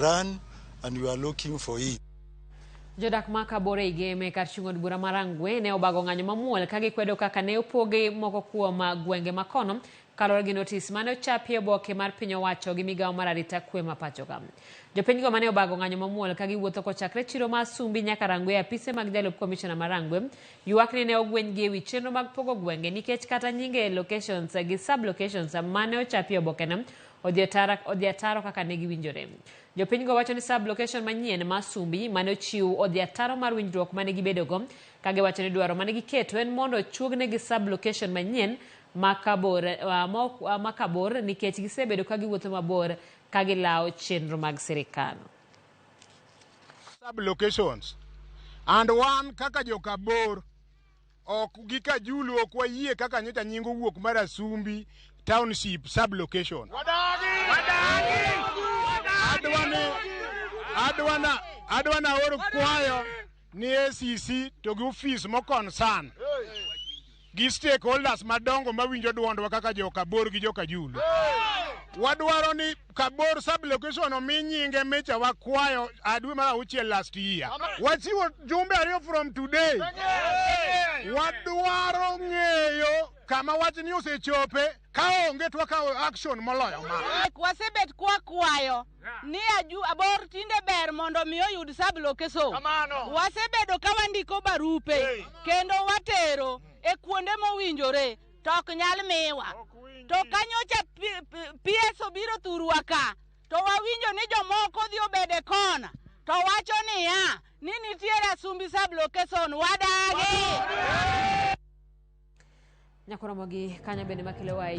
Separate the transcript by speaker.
Speaker 1: run and we are looking for it.
Speaker 2: Jodak ma Kabor igeme kar chung'od bura mar Rangwe ne obago ng'anyo mamuol ka gikwedo kaka ne opoge moko kuom gwenge makono kalore gi notis mane ochapi e oboke mar piny owacho gi migawo mar arita kwe ma pachoka. Jopinygo mane obago ng'anyo mamuol ka giwuotho kochakre chiro mar Sumbi nyaka Rangwe apise mag jalup komishona mar Rangwe ywak ni ne ogwenygi ewi chenro mag pogo gwenge nikech kata nyinge locations gi sub locations mane ochapi e obokeno odhi ataro kaka ne giwinjore. Jopinygo wacho ni sub location manyien ma Sumbi mane ochiw odhi ataro mar winjruok mane gibedogo ka giwacho ni dwaro mane giketo en mondo ochuogne gi sub location manyien ma Kabor nikech gisebedo ka giwuotho mabor ka gilawo chenro mag sirikal.
Speaker 3: Sub locations and one kaka jo Kabor ok gi Kajulu ok wayie kaka nyocha nyingo wuok mar Sumbi township sub location. Adwana oro kwayo ni ACC to gi office mo concern gi stakeholders madongo mawinjo duondwa kaka jo Kabor gi jo Kajulu. Wadwaro ni Kabor sub location omi nyinge mecha wakwayo adwe mar 6 last year. Wachiwo jumbe ariyo from today. Wadwaro ng'eyo kama wachni osechope ka onge twakawo action moloyo ma.
Speaker 4: Wasebet kwayo ni Abor tinde ber mondo mi oyud sub location. Wasebedo ka wandiko barupe kendo watero e kuonde mowinjore tok nyal miwa. To kanyocha PS obiro thurwa ka to wawinjo ni jomoko dhi obede kona to wacho niya ni nitiere Sumbi sub location wadagi.
Speaker 2: Nyakoromogi kanya bende makile wae